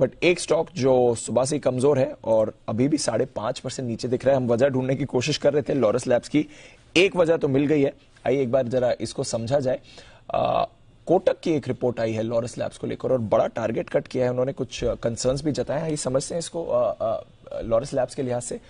But एक stock जो सुबह से ही कमजोर है और अभी भी 5.5% नीचे दिख रहा है। हम वजह ढूंढने की कोशिश कर रहे थे लॉरस लैब्स की, एक वजह तो मिल गई है। आइए एक बार जरा इसको समझा जाए। कोटक की एक रिपोर्ट आई है लॉरस लैब्स को लेकर और बड़ा टारगेट कट किया है उन्होंने, कुछ कंसर्न्स भी जताए हैं। ये समझते हैं इसको लॉरस लैब्स के लिहाज से।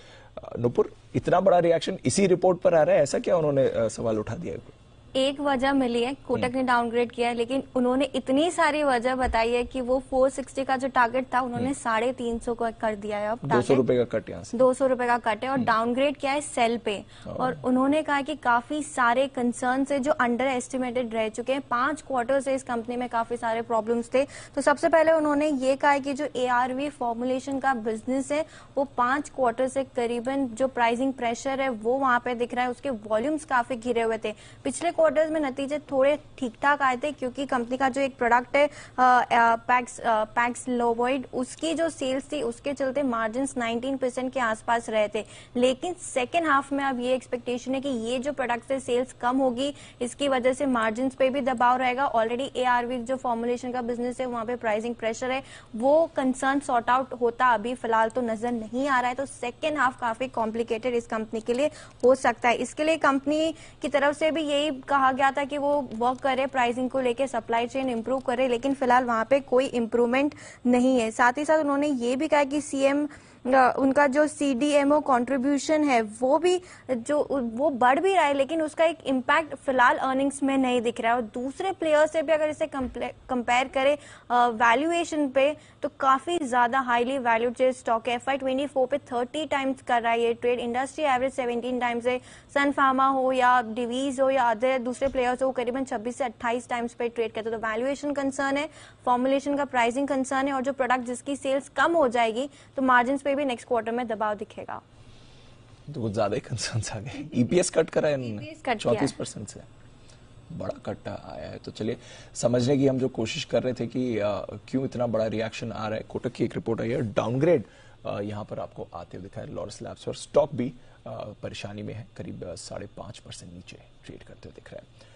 नुपुर, इतना बड़ा रिएक्शन इसी रिपोर्ट पर आ रहा है, ऐसा क्या उन्होंने सवाल उठा दिया है? एक वजह मिली है, कोटक ने डाउनग्रेड किया है, लेकिन उन्होंने इतनी सारी वजह बताई है कि वो 460 का जो टारगेट था उन्होंने 350 को कर दिया है। अब 200 रुपए का कट, यहाँ से 200 रुपए का कट है और डाउनग्रेड किया है सेल पे। और उन्होंने कहा कि काफी सारे कंसर्न है जो अंडर एस्टिमेटेड रह चुके हैं। 5 क्वार्टर से इस कंपनी में काफी सारे प्रॉब्लम्स थे। तो सबसे पहले उन्होंने ये कहा कि जो ARV फॉर्मुलेशन का बिजनेस है वो 5 क्वार्टर से करीबन जो प्राइसिंग प्रेशर है वो वहां पे दिख रहा है। उसके वॉल्यूम्स काफी घिरे हुए थे। पिछले क्वार्टर्स में नतीजे थोड़े ठीक ठाक आए थे क्योंकि कंपनी का जो एक प्रोडक्ट है पैक्स लोवॉइड, उसकी जो सेल्स थी उसके चलते मार्जिन 19% के आसपास रहे थे। लेकिन सेकेंड हाफ में अब ये एक्सपेक्टेशन है कि ये जो प्रोडक्ट से सेल्स कम होगी, इसकी वजह से मार्जिन पे भी दबाव रहेगा। ऑलरेडी ARV जो फॉर्मुलेशन का बिजनेस है वहां पे प्राइसिंग प्रेशर है, वो कंसर्न सॉर्ट आउट होता अभी फिलहाल तो नजर नहीं आ रहा है। तो सेकेंड हाफ काफी कॉम्प्लिकेटेड इस कंपनी के लिए हो सकता है। इसके लिए कंपनी की तरफ से भी यही कहा गया था कि वो वर्क करे प्राइसिंग को लेके, सप्लाई चेन इंप्रूव करे, लेकिन फिलहाल वहां पे कोई इंप्रूवमेंट नहीं है। साथ ही साथ उन्होंने ये भी कहा कि CM उनका जो CDMO कंट्रीब्यूशन है वो भी वो बढ़ भी रहा है, लेकिन उसका एक इम्पैक्ट फिलहाल अर्निंग्स में नहीं दिख रहा है। और दूसरे प्लेयर से भी अगर इसे कंपेयर करें वैल्यूएशन पे, तो काफी ज्यादा हाईली वैल्यूड स्टॉक है। FY24 पे 30 टाइम्स कर रहा है ये ट्रेड, इंडस्ट्री एवरेज 17 टाइम्स है। सन फार्मा हो या डिवीज हो या अदर दूसरे प्लेयर्स हो, करीबन 26 से 28 टाइम्स पे ट्रेड करते हैं। तो वैल्यूएशन कंसर्न है, फॉर्मुलेशन का प्राइसिंग कंसर्न है, और जो प्रोडक्ट जिसकी सेल्स कम हो जाएगी तो मार्जिन पे भी नेक्स्ट क्वार्टर में दबाव दिखेगा। तो कुछ ज्यादा ही कंसर्न्स आ गए। EPS कट करा है इन्होंने 34% से, बड़ा कट आया है। तो चलिए समझने की हम जो कोशिश कर रहे थे कि क्यों इतना बड़ा रिएक्शन आ रहा है। कोटक की एक रिपोर्ट आई है, डाउनग्रेड यहां पर आपको आते हुए दिखा है लॉरस लैब्स, और स्टॉक भी परेशानी में है, करीब 5.5% नीचे ट्रेड करते हुए दिख रहा है।